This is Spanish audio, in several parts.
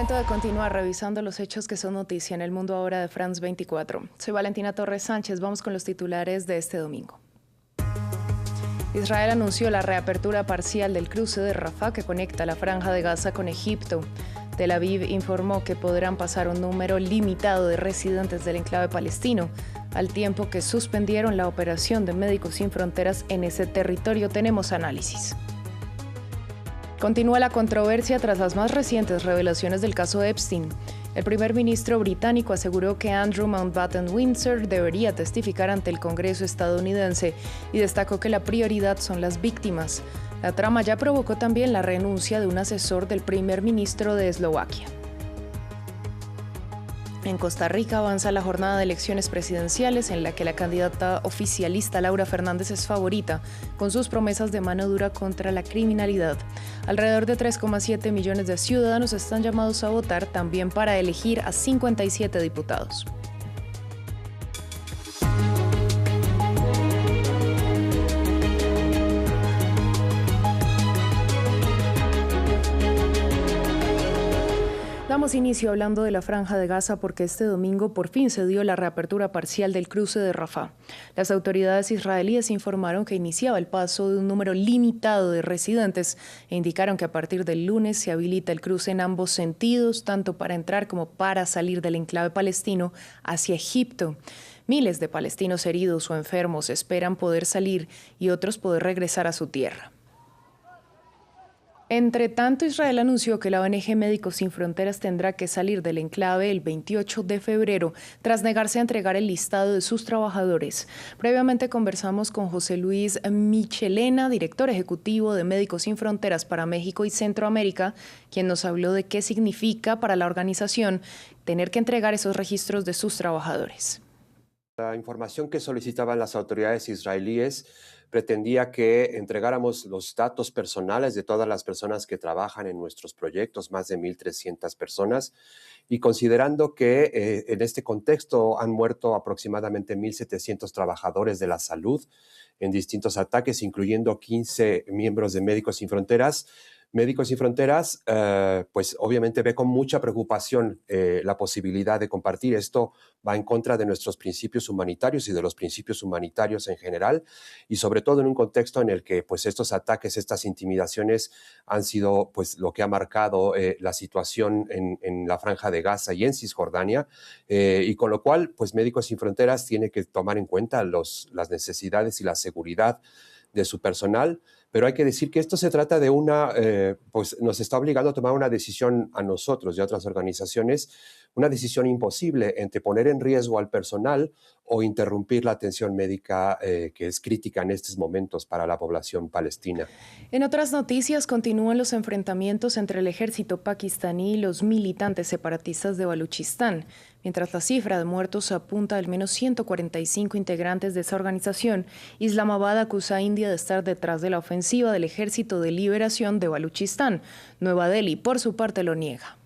Momento de continuar revisando los hechos que son noticia en el mundo ahora de France 24. Soy Valentina Torres Sánchez, vamos con los titulares de este domingo. Israel anunció la reapertura parcial del cruce de Rafah que conecta la Franja de Gaza con Egipto. Tel Aviv informó que podrán pasar un número limitado de residentes del enclave palestino, al tiempo que suspendieron la operación de Médicos Sin Fronteras en ese territorio. Tenemos análisis. Continúa la controversia tras las más recientes revelaciones del caso Epstein. El primer ministro británico aseguró que Andrew Mountbatten Windsor debería testificar ante el Congreso estadounidense y destacó que la prioridad son las víctimas. La trama ya provocó también la renuncia de un asesor del primer ministro de Eslovaquia. En Costa Rica avanza la jornada de elecciones presidenciales en la que la candidata oficialista Laura Fernández es favorita, con sus promesas de mano dura contra la criminalidad. Alrededor de 3,7 millones de ciudadanos están llamados a votar también para elegir a 57 diputados. Damos inicio hablando de la Franja de Gaza porque este domingo por fin se dio la reapertura parcial del cruce de Rafah. Las autoridades israelíes informaron que iniciaba el paso de un número limitado de residentes e indicaron que a partir del lunes se habilita el cruce en ambos sentidos, tanto para entrar como para salir del enclave palestino hacia Egipto. Miles de palestinos heridos o enfermos esperan poder salir y otros poder regresar a su tierra. Entre tanto, Israel anunció que la ONG Médicos Sin Fronteras tendrá que salir del enclave el 28 de febrero, tras negarse a entregar el listado de sus trabajadores. Previamente conversamos con José Luis Michelena, director ejecutivo de Médicos Sin Fronteras para México y Centroamérica, quien nos habló de qué significa para la organización tener que entregar esos registros de sus trabajadores. La información que solicitaban las autoridades israelíes pretendía que entregáramos los datos personales de todas las personas que trabajan en nuestros proyectos, más de 1,300 personas, y considerando que en este contexto han muerto aproximadamente 1,700 trabajadores de la salud en distintos ataques, incluyendo 15 miembros de Médicos Sin Fronteras. Médicos Sin Fronteras, pues obviamente ve con mucha preocupación la posibilidad de compartir. Esto va en contra de nuestros principios humanitarios y de los principios humanitarios en general, y sobre todo en un contexto en el que pues estos ataques, estas intimidaciones han sido pues lo que ha marcado la situación en la Franja de Gaza y en Cisjordania, y con lo cual pues Médicos Sin Fronteras tiene que tomar en cuenta las necesidades y la seguridad de su personal, pero hay que decir que esto se trata de pues nos está obligando a tomar una decisión a nosotros y a otras organizaciones, una decisión imposible entre poner en riesgo al personal o interrumpir la atención médica que es crítica en estos momentos para la población palestina. En otras noticias, continúan los enfrentamientos entre el ejército pakistaní y los militantes separatistas de Baluchistán, mientras la cifra de muertos apunta a al menos 145 integrantes de esa organización. Islamabad acusa a India de estar detrás de la ofensiva del Ejército de Liberación de Baluchistán. Nueva Delhi, por su parte, lo niega.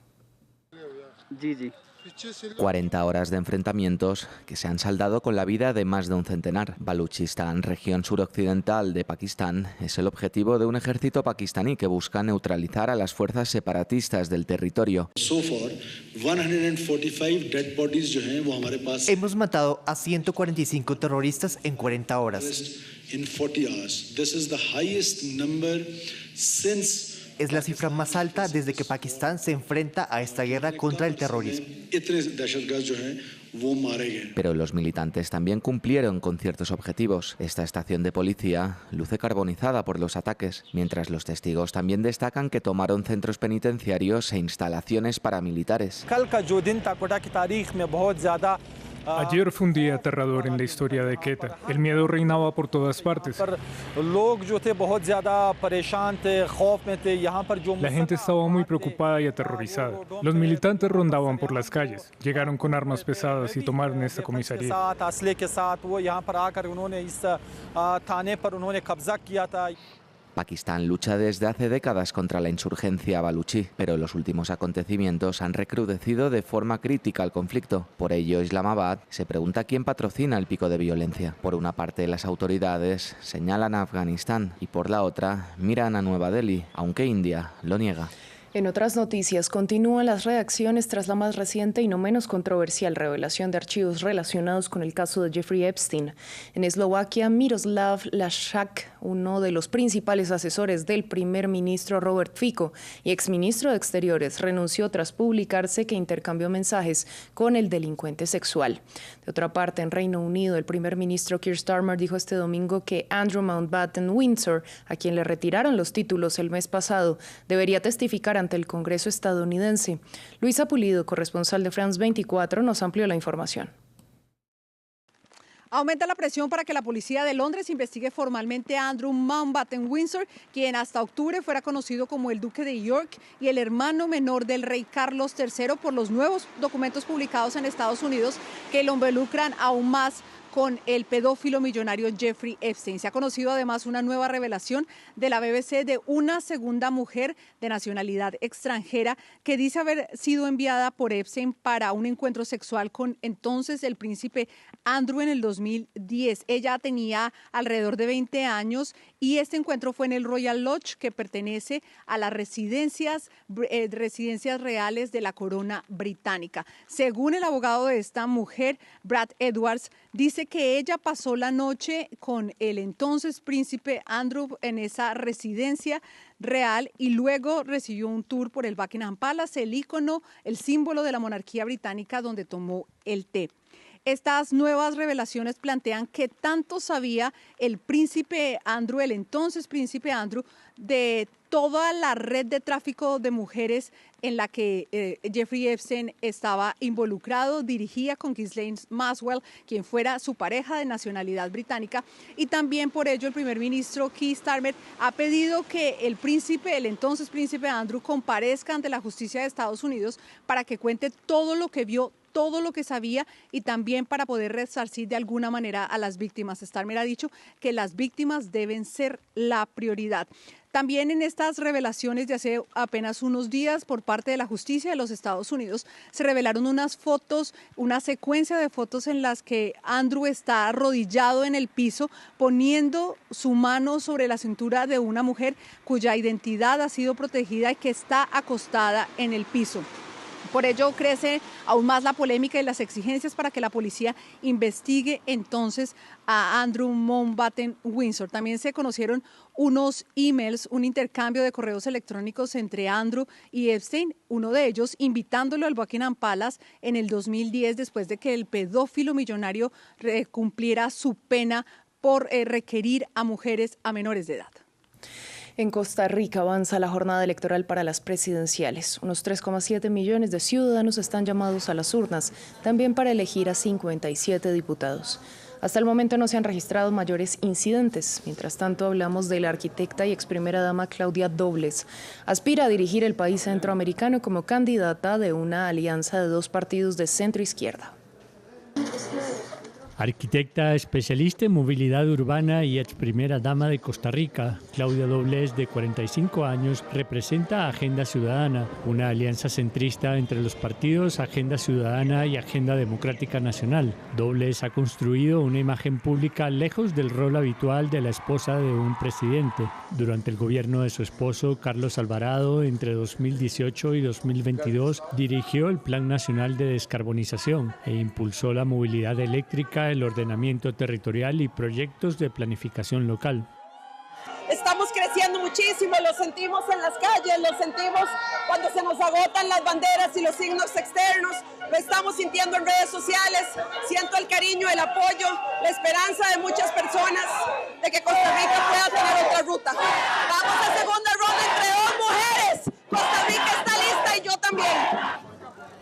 40 horas de enfrentamientos que se han saldado con la vida de más de un centenar. Baluchistán, región suroccidental de Pakistán, es el objetivo de un ejército pakistaní que busca neutralizar a las fuerzas separatistas del territorio. Hemos matado a 145 terroristas en 40 horas. Es la cifra más alta desde que Pakistán se enfrenta a esta guerra contra el terrorismo. Pero los militantes también cumplieron con ciertos objetivos. Esta estación de policía luce carbonizada por los ataques, mientras los testigos también destacan que tomaron centros penitenciarios e instalaciones paramilitares. Ayer fue un día aterrador en la historia de Quetta. El miedo reinaba por todas partes. La gente estaba muy preocupada y aterrorizada. Los militantes rondaban por las calles, llegaron con armas pesadas y tomaron esta comisaría. Pakistán lucha desde hace décadas contra la insurgencia baluchí, pero los últimos acontecimientos han recrudecido de forma crítica el conflicto. Por ello, Islamabad se pregunta quién patrocina el pico de violencia. Por una parte, las autoridades señalan a Afganistán y por la otra, miran a Nueva Delhi, aunque India lo niega. En otras noticias, continúan las reacciones tras la más reciente y no menos controversial revelación de archivos relacionados con el caso de Jeffrey Epstein. En Eslovaquia, Miroslav Lajčák, uno de los principales asesores del primer ministro Robert Fico y exministro de Exteriores, renunció tras publicarse que intercambió mensajes con el delincuente sexual. De otra parte, en Reino Unido, el primer ministro Keir Starmer dijo este domingo que Andrew Mountbatten Windsor, a quien le retiraron los títulos el mes pasado, debería testificar ante el Congreso estadounidense. Luisa Pulido, corresponsal de France 24, nos amplió la información. Aumenta la presión para que la policía de Londres investigue formalmente a Andrew Mountbatten Windsor, quien hasta octubre fuera conocido como el Duque de York y el hermano menor del rey Carlos III, por los nuevos documentos publicados en Estados Unidos que lo involucran aún más con el pedófilo millonario Jeffrey Epstein. Se ha conocido además una nueva revelación de la BBC de una segunda mujer de nacionalidad extranjera que dice haber sido enviada por Epstein para un encuentro sexual con entonces el príncipe Andrew en el 2010. Ella tenía alrededor de 20 años y este encuentro fue en el Royal Lodge, que pertenece a las residencias reales de la corona británica. Según el abogado de esta mujer, Brad Edwards, dice que ella pasó la noche con el entonces príncipe Andrew en esa residencia real y luego recibió un tour por el Buckingham Palace, el ícono, el símbolo de la monarquía británica, donde tomó el té. Estas nuevas revelaciones plantean qué tanto sabía el príncipe Andrew, el entonces príncipe Andrew, de toda la red de tráfico de mujeres en la que Jeffrey Epstein estaba involucrado, dirigía con Ghislaine Maxwell, quien fuera su pareja de nacionalidad británica, y también por ello el primer ministro Keir Starmer ha pedido que el entonces príncipe Andrew comparezca ante la justicia de Estados Unidos para que cuente todo lo que vio, todo lo que sabía y también para poder resarcir de alguna manera a las víctimas. Starmer ha dicho que las víctimas deben ser la prioridad. También en estas revelaciones de hace apenas unos días por parte de la justicia de los Estados Unidos se revelaron unas fotos, una secuencia de fotos en las que Andrew está arrodillado en el piso poniendo su mano sobre la cintura de una mujer cuya identidad ha sido protegida y que está acostada en el piso. Por ello crece aún más la polémica y las exigencias para que la policía investigue entonces a Andrew Mountbatten Windsor. También se conocieron unos emails, un intercambio de correos electrónicos entre Andrew y Epstein, uno de ellos invitándolo al Buckingham Palace en el 2010 después de que el pedófilo millonario cumpliera su pena por requerir a mujeres a menores de edad. En Costa Rica avanza la jornada electoral para las presidenciales. Unos 3,7 millones de ciudadanos están llamados a las urnas, también para elegir a 57 diputados. Hasta el momento no se han registrado mayores incidentes. Mientras tanto, hablamos de la arquitecta y ex primera dama Claudia Dobles. Aspira a dirigir el país centroamericano como candidata de una alianza de dos partidos de centro-izquierda. Arquitecta especialista en movilidad urbana y ex primera dama de Costa Rica, Claudia Dobles, de 45 años, representa a Agenda Ciudadana, una alianza centrista entre los partidos Agenda Ciudadana y Agenda Democrática Nacional. Dobles ha construido una imagen pública lejos del rol habitual de la esposa de un presidente. Durante el gobierno de su esposo, Carlos Alvarado, entre 2018 y 2022, dirigió el Plan Nacional de Descarbonización e impulsó la movilidad eléctrica, el ordenamiento territorial y proyectos de planificación local. Estamos creciendo muchísimo, lo sentimos en las calles, lo sentimos cuando se nos agotan las banderas y los signos externos, lo estamos sintiendo en redes sociales, siento el cariño, el apoyo, la esperanza de muchas personas de que Costa Rica pueda tener otra ruta. Vamos a segunda ronda entre dos mujeres, Costa Rica está lista y yo también.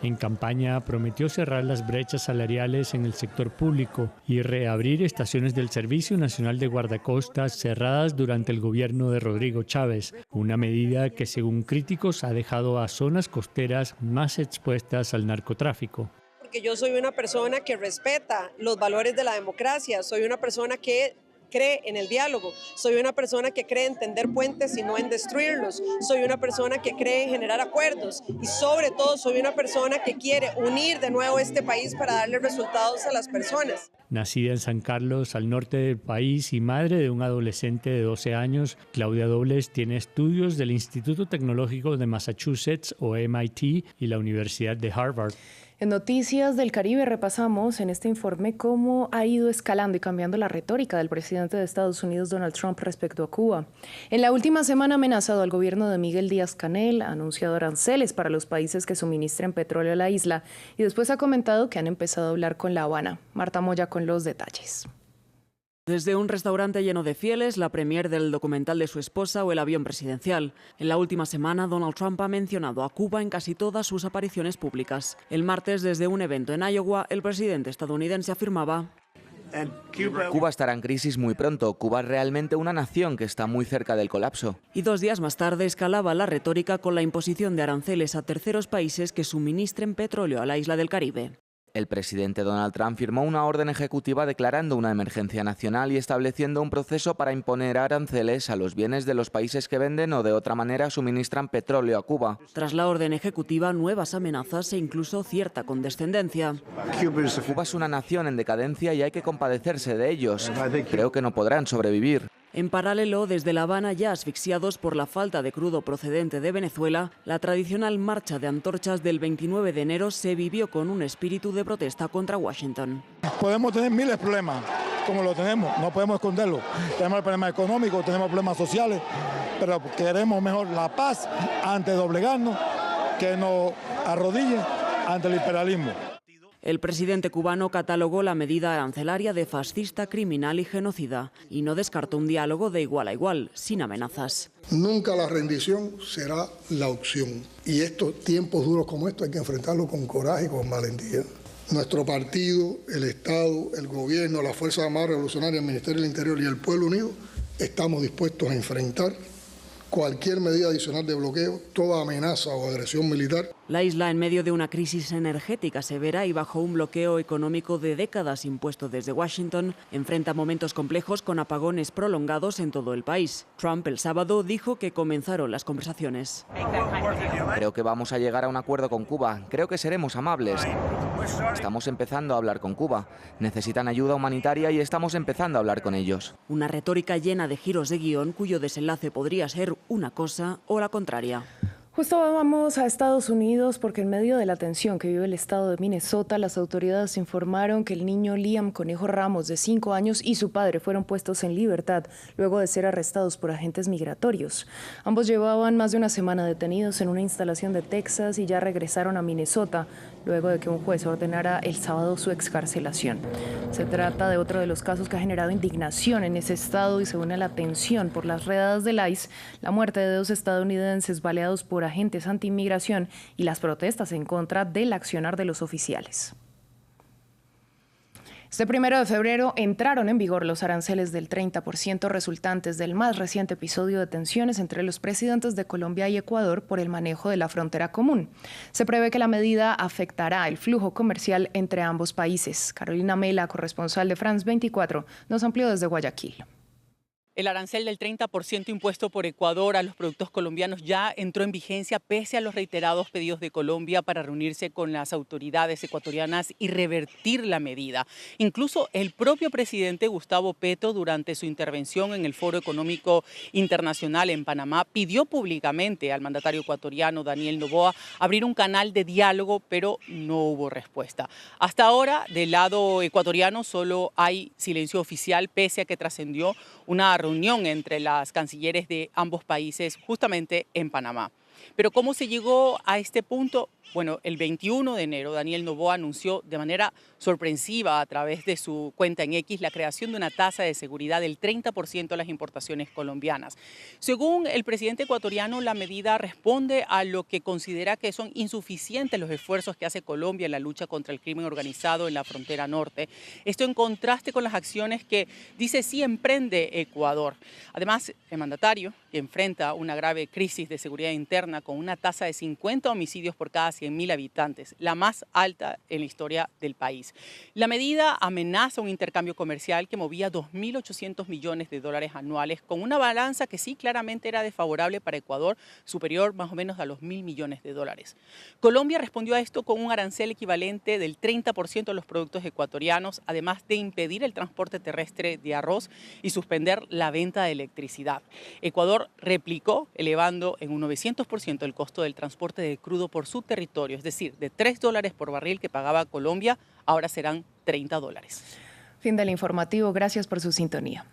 En campaña prometió cerrar las brechas salariales en el sector público y reabrir estaciones del Servicio Nacional de Guardacostas cerradas durante el gobierno de Rodrigo Chávez, una medida que según críticos ha dejado a zonas costeras más expuestas al narcotráfico. Porque yo soy una persona que respeta los valores de la democracia, soy una persona que cree en el diálogo, soy una persona que cree en tender puentes y no en destruirlos, soy una persona que cree en generar acuerdos y sobre todo soy una persona que quiere unir de nuevo este país para darle resultados a las personas. Nacida en San Carlos, al norte del país, y madre de un adolescente de 12 años, Claudia Dobles tiene estudios del Instituto Tecnológico de Massachusetts, o MIT, y la Universidad de Harvard. En Noticias del Caribe repasamos en este informe cómo ha ido escalando y cambiando la retórica del presidente de Estados Unidos, Donald Trump, respecto a Cuba. En la última semana ha amenazado al gobierno de Miguel Díaz-Canel, ha anunciado aranceles para los países que suministren petróleo a la isla y después ha comentado que han empezado a hablar con La Habana. Marta Moya con los detalles. Desde un restaurante lleno de fieles, la premier del documental de su esposa o el avión presidencial. En la última semana, Donald Trump ha mencionado a Cuba en casi todas sus apariciones públicas. El martes, desde un evento en Iowa, el presidente estadounidense afirmaba: Cuba estará en crisis muy pronto. Cuba es realmente una nación que está muy cerca del colapso. Y 2 días más tarde escalaba la retórica con la imposición de aranceles a terceros países que suministren petróleo a la isla del Caribe. El presidente Donald Trump firmó una orden ejecutiva declarando una emergencia nacional y estableciendo un proceso para imponer aranceles a los bienes de los países que venden o de otra manera suministran petróleo a Cuba. Tras la orden ejecutiva, nuevas amenazas e incluso cierta condescendencia. Cuba es una nación en decadencia y hay que compadecerse de ellos. Creo que no podrán sobrevivir. En paralelo, desde La Habana, ya asfixiados por la falta de crudo procedente de Venezuela, la tradicional marcha de antorchas del 29 de enero se vivió con un espíritu de protesta contra Washington. Podemos tener miles de problemas, como lo tenemos, no podemos esconderlo. Tenemos problemas económicos, tenemos problemas sociales, pero queremos mejor la paz antes de doblegarnos, que nos arrodillen ante el imperialismo. El presidente cubano catalogó la medida arancelaria de fascista, criminal y genocida y no descartó un diálogo de igual a igual, sin amenazas. Nunca la rendición será la opción y estos tiempos duros como estos hay que enfrentarlos con coraje y con valentía. Nuestro partido, el Estado, el gobierno, las Fuerzas Armadas Revolucionarias, el Ministerio del Interior y el pueblo unido estamos dispuestos a enfrentar cualquier medida adicional de bloqueo, toda amenaza o agresión militar. La isla, en medio de una crisis energética severa y bajo un bloqueo económico de décadas impuesto desde Washington, enfrenta momentos complejos con apagones prolongados en todo el país. Trump el sábado dijo que comenzaron las conversaciones. Creo que vamos a llegar a un acuerdo con Cuba. Creo que seremos amables. Estamos empezando a hablar con Cuba. Necesitan ayuda humanitaria y estamos empezando a hablar con ellos. Una retórica llena de giros de guión cuyo desenlace podría ser una cosa o la contraria. Justo vamos a Estados Unidos porque en medio de la tensión que vive el estado de Minnesota, las autoridades informaron que el niño Liam Conejo Ramos, de 5 años, y su padre fueron puestos en libertad luego de ser arrestados por agentes migratorios. Ambos llevaban más de una semana detenidos en una instalación de Texas y ya regresaron a Minnesota luego de que un juez ordenara el sábado su excarcelación. Se trata de otro de los casos que ha generado indignación en ese estado y se une a la tensión por las redadas del ICE, la muerte de 2 estadounidenses baleados por agentes anti-inmigración y las protestas en contra del accionar de los oficiales. Este 1 de febrero entraron en vigor los aranceles del 30% resultantes del más reciente episodio de tensiones entre los presidentes de Colombia y Ecuador por el manejo de la frontera común. Se prevé que la medida afectará el flujo comercial entre ambos países. Carolina Mela, corresponsal de France 24, nos amplió desde Guayaquil. El arancel del 30% impuesto por Ecuador a los productos colombianos ya entró en vigencia pese a los reiterados pedidos de Colombia para reunirse con las autoridades ecuatorianas y revertir la medida. Incluso el propio presidente Gustavo Petro, durante su intervención en el Foro Económico Internacional en Panamá, pidió públicamente al mandatario ecuatoriano Daniel Noboa abrir un canal de diálogo, pero no hubo respuesta. Hasta ahora, del lado ecuatoriano, solo hay silencio oficial, pese a que trascendió una reunión entre las cancilleres de ambos países justamente en Panamá. Pero ¿cómo se llegó a este punto? Bueno, el 21 de enero Daniel Noboa anunció de manera sorpresiva a través de su cuenta en X la creación de una tasa de seguridad del 30% a las importaciones colombianas. Según el presidente ecuatoriano, la medida responde a lo que considera que son insuficientes los esfuerzos que hace Colombia en la lucha contra el crimen organizado en la frontera norte. Esto en contraste con las acciones que dice sí emprende Ecuador. Además, el mandatario, quien que enfrenta una grave crisis de seguridad interna con una tasa de 50 homicidios por cada 100.000 habitantes, la más alta en la historia del país. La medida amenaza un intercambio comercial que movía 2.800 millones de dólares anuales, con una balanza que sí claramente era desfavorable para Ecuador, superior más o menos a los 1.000 millones de dólares. Colombia respondió a esto con un arancel equivalente del 30% a los productos ecuatorianos, además de impedir el transporte terrestre de arroz y suspender la venta de electricidad. Ecuador replicó, elevando en un 900% el costo del transporte de crudo por su territorio, es decir, de $3 por barril que pagaba Colombia, ahora serán $30. Fin del informativo, gracias por su sintonía.